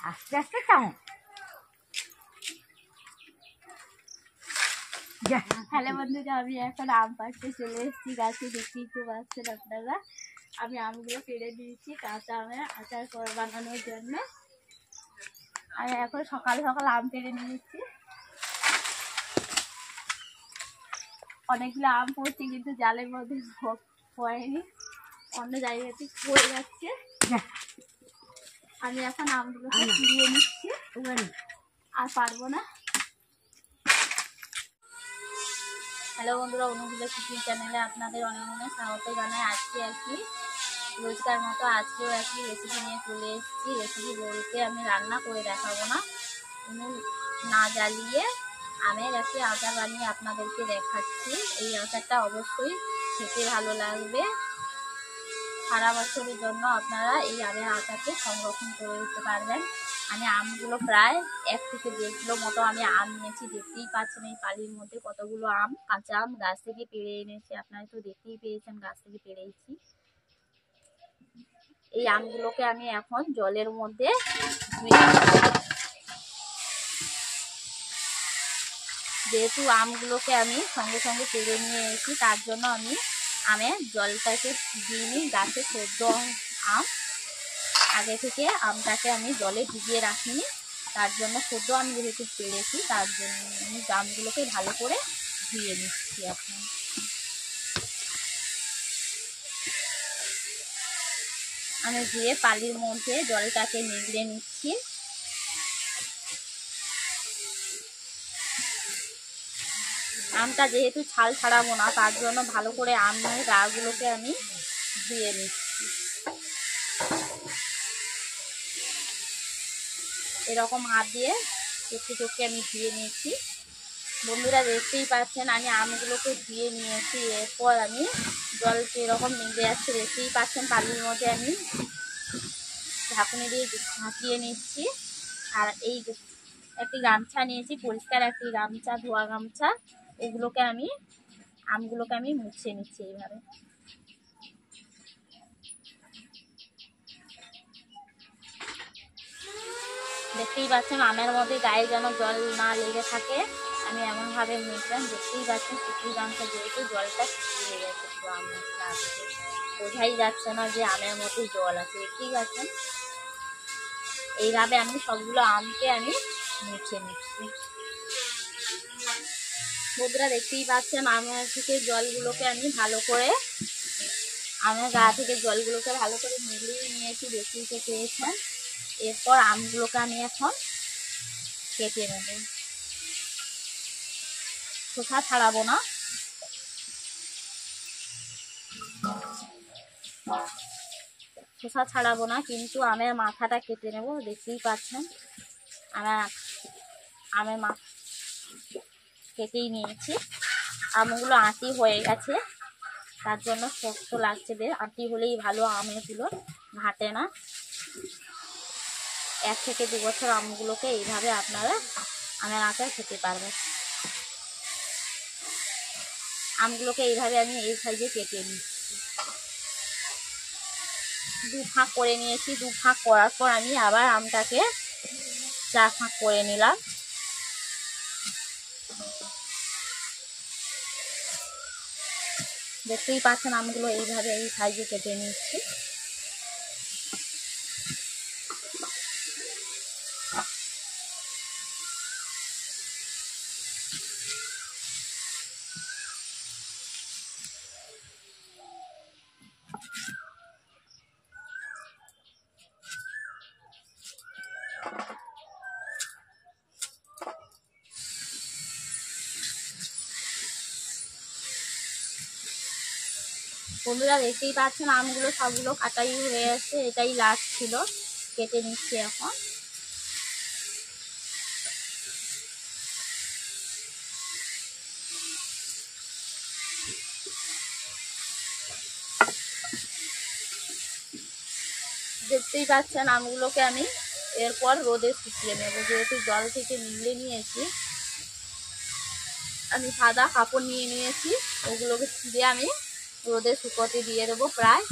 আস্তে আস্তে চাও। হ্যালো বন্ধুরা, আমি এখন আম পাড়তে চলে এসেছি গাছে। দেখতেই তো পাচ্ছেন আপনারা, আমি আমগুলো পেড়ে দিয়েছি কাঁচা আমের আচার বানানোর জন্য। আমি এখন সকাল সকাল আম পেড়ে নিয়েছি। অনেকগুলো আম পড়ছে কিন্তু জালের মধ্যে পড়েনি, অন্য জায়গাতে পড়ে যাচ্ছে। আমি এখন আমগুলোকে কুড়িয়ে নিচ্ছি, আর পারবো না। হ্যালো বন্ধুরা, অনুগুলো কুকিং চ্যানেলে আপনাদের অনেক অনেক স্বাগত জানাই। আজকে একটি রোজকার মতো আজকেও একটি রেসিপি নিয়ে চলে এসেছি। রেসিপি বলতে আমি রান্না করে দেখাবো না, উনুন না জ্বালিয়ে আমের একটি আচার বানিয়ে আপনাদেরকে দেখাচ্ছি। এই আচারটা অবশ্যই খেতে ভালো লাগবে। সারা বছরের জন্য আপনারা এই আমের আচারকে সংরক্ষণ করে দিতে পারবেন। আমি আমগুলো প্রায় 1 থেকে 1.5 কিলো মতো আমি আম নিয়েছি। দেখতেই পাচ্ছেন এই পালির মধ্যে কতগুলো আম, কাঁচা আম গাছ থেকে পেড়ে এনেছি। আপনারা তো দেখতেই পেয়েছেন গাছ থেকে পেড়েছি। এই আমগুলোকে আমি এখন জলের মধ্যে ধুয়ে, যেহেতু আমগুলোকে আমি সঙ্গে সঙ্গে পেড়ে নিয়ে এসেছি তার জন্য আমি আমের জলটাকে দিইনি। গাছে সদ্য আম, আগে থেকে আমটাকে আমি জলে ভিজিয়ে রাখিনি, তার জন্য সদ্য আমি যেহেতু পেড়েছি তার জন্য আমি আমগুলোকে ভালো করে ধুয়ে নিচ্ছি। এখন আমি ধুয়ে পালির মধ্যে জলটাকে নিগড়ে নিচ্ছি। আমটা যেহেতু ছাল ছাড়াবো না তার জন্য ভালো করে আমের গাগুলোকে আমি ধুয়ে নিচ্ছি। এরকম হাত দিয়ে চটকে চটকে আমি ধুয়ে নিয়েছি। বন্ধুরা দেখতেই পাচ্ছেন আমি আমগুলোকে ধুয়ে নিয়েছি। এরপর আমি জলকে এরকম নিভে যাচ্ছে, দেখতেই পাচ্ছেন পানির মধ্যে আমি ঢাকুনি দিয়ে ঢাকিয়ে নিচ্ছি। আর এই একটি গামছা নিয়েছি, পরিষ্কার একটি গামছা, ধোয়া গামছা, এগুলোকে আমগুলোকে আমি মুছে নিচ্ছি এইভাবে। দেখতেই পাচ্ছেন আমের মধ্যে গায়ে যেন জল না লেগে থাকে আমি এমনভাবে মুছলাম। দেখতেই পাচ্ছেন শুকনো গামছা যেহেতু জলটা শুকিয়ে গেছে, তো আমের বোঝাই যাচ্ছে না যে আমের মধ্যে জল আছে। দেখতেই পাচ্ছেন এইভাবে আমি সবগুলো আমকে আমি মুছে নিচ্ছি। বন্ধুরা দেখতেই পাচ্ছেন আমের থেকে জলগুলোকে আমি ভালো করে, আমের গা থেকে জলগুলোকে ভালো করে মিলিয়ে নিয়েছি, দেখতেই তো পেয়েছেন। এরপর আমগুলোকে আমি এখন কেটে নেব। খোসা ছাড়াবো না, খোসা ছাড়াবো না, কিন্তু আমের মাথাটা কেটে নেব। দেখতেই পাচ্ছেন আমের মাথা কেটেই নিয়েছি। আমগুলো আঁটি হয়ে গেছে তার জন্য শক্ত লাগছে, বেশ আঁটি হলেই ভালো, আমেরগুলো ঘাটে না। 1 থেকে 2 বছর আমগুলোকে এইভাবে আপনারা আমের আচার খেতে পারবেন। আমগুলোকে এইভাবে আমি এই সাইজে কেটে নিচ্ছি। 2 ফাঁক করে নিয়েছি। 2 ফাঁক করার পর আমি আবার আমটাকে 4 ফাঁক করে নিলাম। দেখতেই পাচ্ছেন আমগুলো এইভাবে এই সাইজে কেটে নিচ্ছি। বন্ধুরা দেখতেই পাচ্ছেন আমগুলো সবগুলো কাটাই হয়ে গেছে, এটাই লাস্ট ছিল, কেটে নিচ্ছি এখন। দেখতেই পাচ্ছেন আমগুলোকে আমি এরপর রোদে শুকিয়ে নেব। যেহেতু জল থেকে নিংড়ে নিয়েছি, আমি সাদা কাপড় নিয়ে নিয়েছি, ওগুলোকে ছিঁড়ে আমি রোদে শুকোতে দিয়ে দেবো প্রায়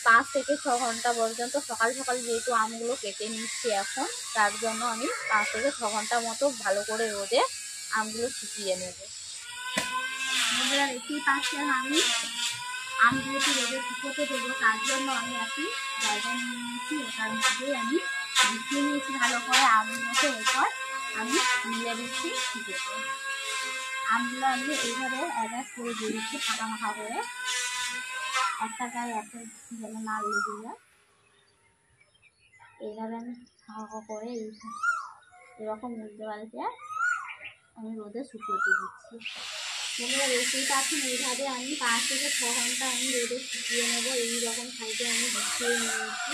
5 থেকে 6 ঘন্টা পর্যন্ত। সকাল সকাল যেহেতু আমগুলো কেটে নিচ্ছি এখন, তার জন্য আমি 5 থেকে 6 ঘন্টা মতো ভালো করে রোদে আমগুলো শুকিয়ে নেব। বন্ধুরা দেখতেই পাচ্ছেন আমি আমগুলোকে রোদে শুকোতে দেবো, তার জন্য আমি একটি জায়গা নিয়ে নিয়েছি, ওটার মধ্যেই আমি মিশিয়ে নিয়েছি ভালো করে আমগুলোকে। এরপর আমি মিলে দিচ্ছি শুকোতে। আমগুলো আমি এইভাবে অ্যাডজাস্ট করে দিয়ে দিচ্ছি ফাঁকা মাখা করে, একটা গায়ে একটা যেন না লেগে যায়। এইভাবে আমি ফাঁকা করে এরকম উল্টে পাল্টে আমি রোদে শুকিয়ে দিচ্ছি। তোমরা দেখতেই পাচ্ছেন এইভাবে আমি 5 থেকে 6 ঘন্টা আমি রোদে শুকিয়ে নেবো। এইরকম সাইডে আমি গুছিয়ে নিয়েছি,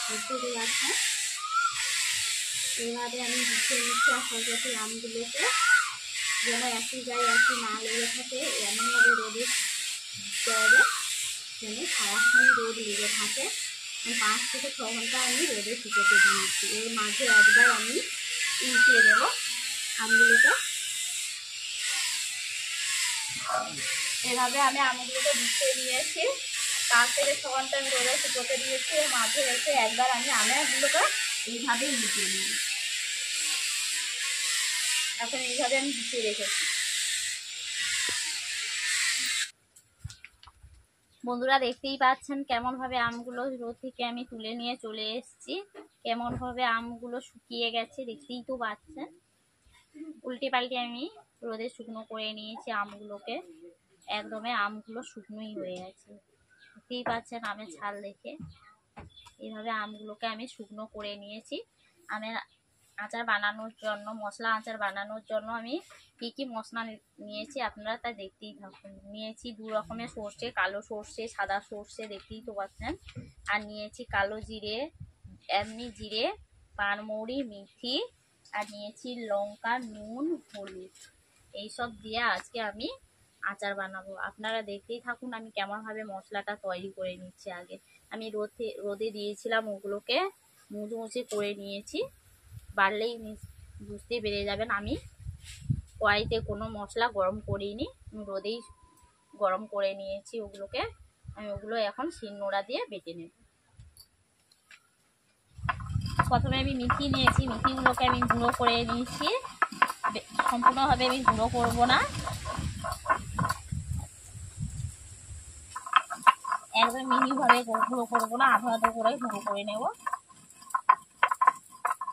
বুঝতে পারছেন। এইভাবে আমি গুছিয়ে নিচ্ছি আস্তে আস্তে আমগুলোকে, যেন একই গায়ে একই না লেগে থাকে, এমনভাবে রোদে দিতে হবে যেন সারাক্ষণ রোদ লেগে থাকে। 5 থেকে 6 ঘন্টা আমি রোদে শুকোতে দিয়েছি। এর মাঝে একবার আমি উল্টিয়ে দেবো আমগুলোকে। এভাবে আমি আমগুলোকে গুছিয়ে নিয়েছি, 5 থেকে 6 ঘন্টা আমি রোদে শুকোতে দিয়েছি। এর মাঝে রেখে একবার আমি আমগুলোকে এইভাবে উল্টিয়ে নিই। এখন এইভাবে আমি গুছিয়ে রেখেছি। বন্ধুরা দেখতেই পাচ্ছেন কেমনভাবে আমগুলো রোদ থেকে আমি তুলে নিয়ে চলে এসেছি, কেমনভাবে আমগুলো শুকিয়ে গেছে দেখতেই তো পাচ্ছেন। উল্টে পাল্টে আমি রোদে শুকনো করে নিয়েছি আমগুলোকে, একদমই আমগুলো শুকনোই হয়ে গেছে। দেখতেই পাচ্ছেন আমের ছাল দেখে। এইভাবে আমগুলোকে আমি শুকনো করে নিয়েছি। আমের আচার বানানোর জন্য, মশলা আচার বানানোর জন্য আমি কি কি মশলা নিয়েছি আপনারা তা দেখতেই থাকুন। নিয়েছি 2 রকমের সর্ষে, কালো সর্ষে, সাদা সর্ষে, দেখতেই তো পাচ্ছেন। আর নিয়েছি কালো জিরে, এমনি জিরে, পানমৌরি, মেথি, আর নিয়েছি লঙ্কা, নুন, হলুদ। এইসব দিয়ে আজকে আমি আচার বানাবো। আপনারা দেখতেই থাকুন আমি কেমনভাবে মশলাটা তৈরি করে নিচ্ছি। আগে আমি রোদে দিয়েছিলাম, ওগুলোকে মুচমুচে করে নিয়েছি। বাড়লেই বুঝতে পেরে যাবেন আমি কড়াইতে কোনো মশলা গরম করিনি, রোদেই গরম করে নিয়েছি ওগুলোকে। আমি ওগুলো এখন শিলনোড়া দিয়ে বেটে নেব। প্রথমে আমি মিথি নিয়েছি, মিথিগুলোকে আমি গুঁড়ো করে নিয়েছি। সম্পূর্ণভাবে আমি গুঁড়ো করব না, একদম মিহিভাবে গুঁড়ো করবো না, আধো আধো করে গুঁড়ো করে নেব।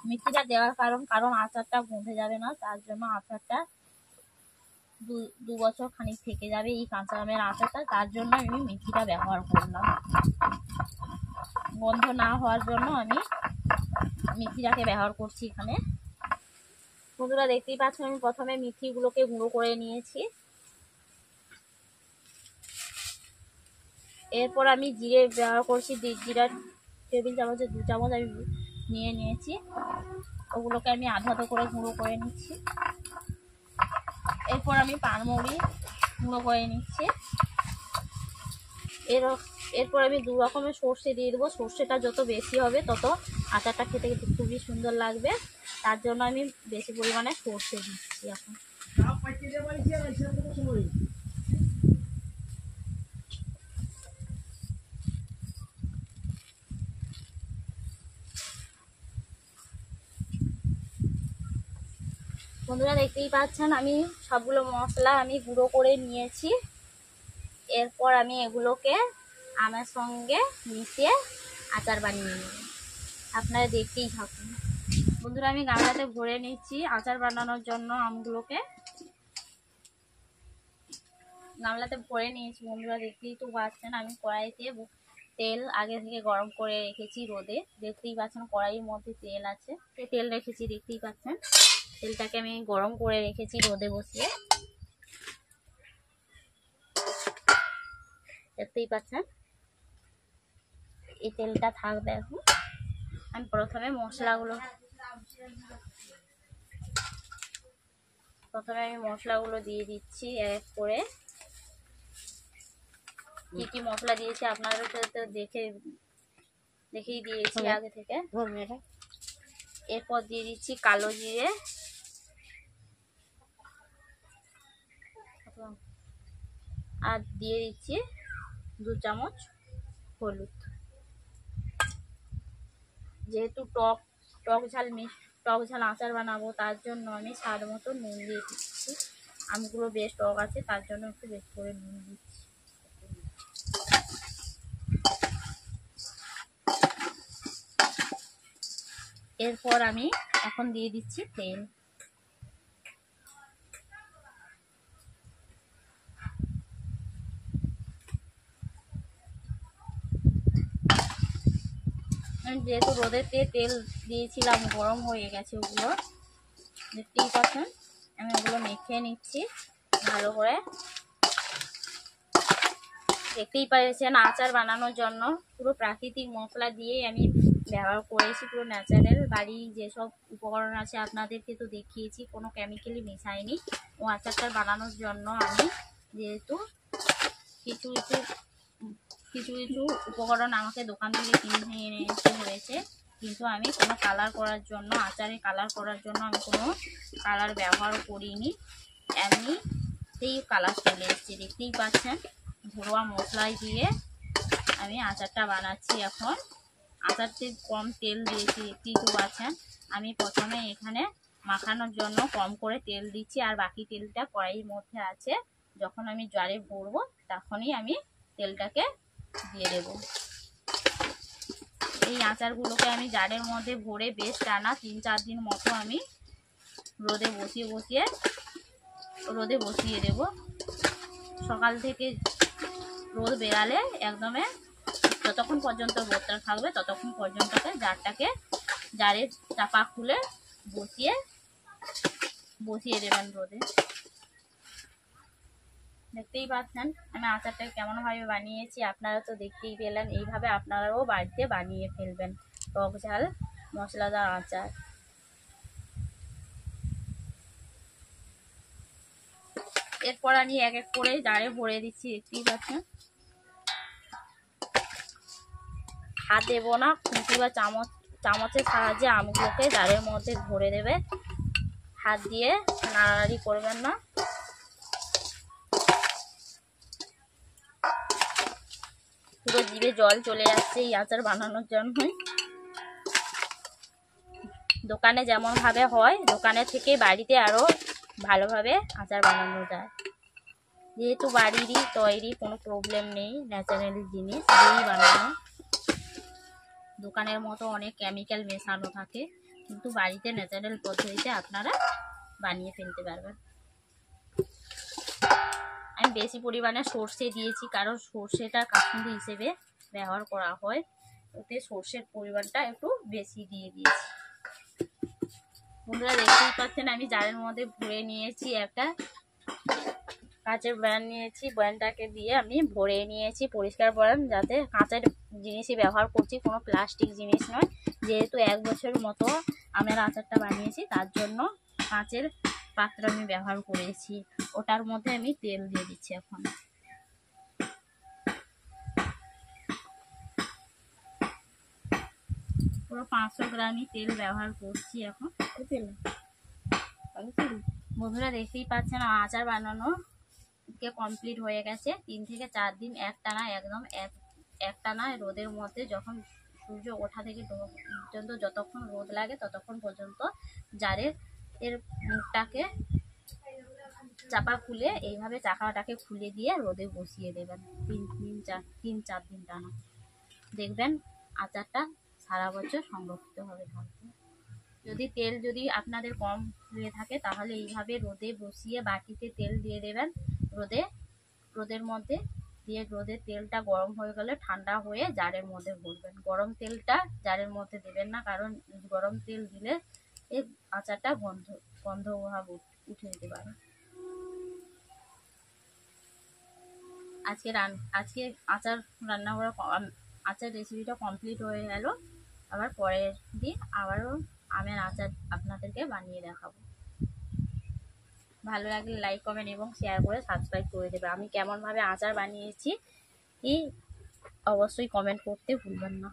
মিথিটা দেওয়ার কারণ আচারটা গন্ধে যাবে না, তার জন্য আচারটা 2 বছর খানিক থেকে যাবে এই কাঁচা আমের আচারটা, তার জন্য আমি মিথিটা ব্যবহার করলাম। গন্ধ না হওয়ার জন্য আমি মিথিটাকে ব্যবহার করছি এখানে। বন্ধুরা দেখতেই পাচ্ছেন আমি প্রথমে মিথিগুলোকে গুঁড়ো করে নিয়েছি। এরপর আমি জিরে ব্যবহার করছি, জিরা টেবিল চামচে 2 চামচ আমি নিয়ে নিয়েছি, ওগুলোকে আমি আধো আধো করে গুঁড়ো করে নিচ্ছি। এরপর আমি পানমৌরি গুঁড়ো করে নিচ্ছি। এরপর আমি 2 রকমের সর্ষে দিয়ে দেবো। সর্ষেটা যত বেশি হবে তত আচারটা খেতে কিন্তু খুবই সুন্দর লাগবে, তার জন্য আমি বেশি পরিমাণে সর্ষে দিচ্ছি এখন। বন্ধুরা দেখতেই পাচ্ছেন আমি সবগুলো মশলা আমি গুঁড়ো করে নিয়েছি। এরপর আমি এগুলোকে আমের সঙ্গে মিশিয়ে আচার বানিয়ে নেব। আপনারা দেখতেই থাকুন। বন্ধুরা আমি গামলাতে ভরে নিচ্ছি আচার বানানোর জন্য আমগুলোকে, গামলাতে ভরে নিয়েছি। বন্ধুরা দেখতেই তো পাচ্ছেন আমি কড়াইতে তেল আগে থেকে গরম করে রেখেছি রোদে, দেখতেই পাচ্ছেন কড়াইয়ের মধ্যে তেল আছে, তেল রেখেছি দেখতেই পাচ্ছেন। তেলটাকে আমি গরম করে রেখেছি রোদে বসিয়ে, দেখতেই পাচ্ছেন। এই তেলটা থাকবে এখন। আমি প্রথমে মশলাগুলো দিয়ে দিচ্ছি এক করে। কি কি মশলা দিয়েছি আপনারা তো দেখে দেখিয়ে দিয়েছি আগে থেকে। এরপর দিয়ে দিচ্ছি কালো জিরে, আর দিয়ে দিচ্ছি 2 চামচ হলুদ। যেহেতু টক ঝাল আচার বানাবো, তার জন্য আমি স্বাদ মতো নুন দিয়ে দিচ্ছি। আমগুলো বেশ টক আছে, তার জন্য একটু বেশি করে নুন দিচ্ছি। এরপর আমি এখন দিয়ে দিচ্ছি তেল। যেহেতু রোদেতে তেল দিয়েছিলাম, গরম হয়ে গেছে, ওগুলো দেখতেই পাচ্ছেন। আমি ওগুলো মেখে নিচ্ছি ভালো করে। দেখতেই পাচ্ছেন আচার বানানোর জন্য পুরো প্রাকৃতিক মশলা দিয়েই আমি ব্যবহার করেছি, পুরো ন্যাচারাল বাড়ি যেসব উপকরণ আছে আপনাদেরকে তো দেখিয়েছি, কোনো কেমিক্যালি মেশাইনি। ও আচারটা বানানোর জন্য আমি যেহেতু কিছু কিছু উপকরণ আমাকে দোকান থেকে কিনে এনেতে হয়েছে, কিন্তু আমি কোনো কালার করার জন্য, আচারে কালার করার জন্য আমি কোনো কালার ব্যবহার করিনি। এমনি সেই কালার চলে এসছে, দেখতেই পাচ্ছেন। ঘরোয়া মশলাই দিয়ে আমি আচারটা বানাচ্ছি। এখন আচারতে কম তেল দিয়েছি, দেখতেই তো পাচ্ছেন। আমি প্রথমে এখানে মাখানোর জন্য কম করে তেল দিচ্ছি, আর বাকি তেলটা কড়াইয়ের মধ্যে আছে। যখন আমি জারে ভরবো তখনই আমি তেলটাকে দিয়ে দেব। এই আচারগুলোকে আমি জারের মধ্যে ভরে বেশ টানা 3-4 দিন মতো আমি রোদে বসিয়ে দেব। সকাল থেকে রোদ বেরালে একদমে যতক্ষণ পর্যন্ত রোদটা থাকবে ততক্ষণ পর্যন্ত জারে চাপা খুলে বসিয়ে দেবেন রোদে। দেখতেই পাচ্ছেন আমি আচারটা কেমনভাবে বানিয়েছি, আপনারা তো দেখতেই পেলেন। এইভাবে আপনারাও বাড়িতে বানিয়ে ফেলবেন টক ঝাল মশলাদার আচার। এরপর আমি এক এক করে জারে ভরে দিচ্ছি, দেখতেই পাচ্ছেন। হাত দেবো না, খুঁটি বা চামচের সাহায্যে আমগুলোকে জারের মধ্যে ভরে দেবে। হাত দিয়ে নাড়ানাড়ি করবেন না। পুরো জিভে জল চলে যাচ্ছে এই আচার বানানোর জন্যই। দোকানে যেমন ভাবে হয়, দোকানের থেকে বাড়িতে আরো ভালোভাবে আচার বানানো যায়। যেহেতু বাড়িরই তৈরি, কোনো প্রবলেম নেই, ন্যাচারাল জিনিস দিয়েই বানানো। দোকানের মতো অনেক কেমিক্যাল মেশানো থাকে, কিন্তু বাড়িতে ন্যাচারাল পদ্ধতিতে আপনারা বানিয়ে ফেলতে পারবেন। আমি বেশি পরিমাণে সর্ষে দিয়েছি, কারণ সর্ষেটা কাসুন্দি হিসেবে ব্যবহার করা হয়, ওতে সর্ষের পরিমাণটা একটু বেশি দিয়ে দিয়েছি। বন্ধুরা দেখতেই পাচ্ছেন আমি জারের মধ্যে ভরে নিয়েছি, একটা কাঁচের বয়াম নিয়েছি, বয়ামটাকে দিয়ে আমি ভরে নিয়েছি পরিষ্কার বয়াম, যাতে কাঁচের জিনিসই ব্যবহার করছি, কোনো প্লাস্টিক জিনিস নয়। যেহেতু 1 বছর মতো আমের আচারটা বানিয়েছি, তার জন্য কাঁচের পাত্র আমি ব্যবহার করেছি। ওটার মধ্যে আমি তেল দিয়ে দিচ্ছি। এখন পুরো 500 গ্রামই তেল ব্যবহার করছি। এখন বন্ধুরা দেখতেই পাচ্ছেন আচার বানানো কমপ্লিট হয়ে গেছে। 3 থেকে 4 দিন একটানা রোদের মধ্যে, যখন সূর্য ওঠা থেকে পর্যন্ত যতক্ষণ রোদ লাগে ততক্ষণ পর্যন্ত জারের মুখটাকে চাপা খুলে এইভাবে চাকাটাকে খুলে দিয়ে রোদে বসিয়ে দেবেন 3-4 দিন টানা। দেখবেন আচারটা সারা বছর সংরক্ষিত হবে থাকবে। যদি আপনাদের কম হয়ে থাকে তাহলে এইভাবে রোদে বসিয়ে বাটিতে তেল দিয়ে দেবেন রোদের মধ্যে দিয়ে, রোদের তেলটা গরম হয়ে গেলে ঠান্ডা হয়ে জারের মধ্যে ভরবেন। গরম তেলটা জারের মধ্যে দেবেন না, কারণ গরম তেল দিলে এই আচারটা গন্ধ ভাব উঠে যেতে পারে। আজকে আচার রান্না করা আচার রেসিপিটা কমপ্লিট হয়ে গেল। আবার পরের দিন আবারও আমের আচার আপনাদেরকে বানিয়ে দেখাবো। ভালো লাগলে লাইক কমেন্ট এবং শেয়ার করে সাবস্ক্রাইব করে দেবে। আমি কেমনভাবে আচার বানিয়েছি অবশ্যই কমেন্ট করতে ভুলবেন না।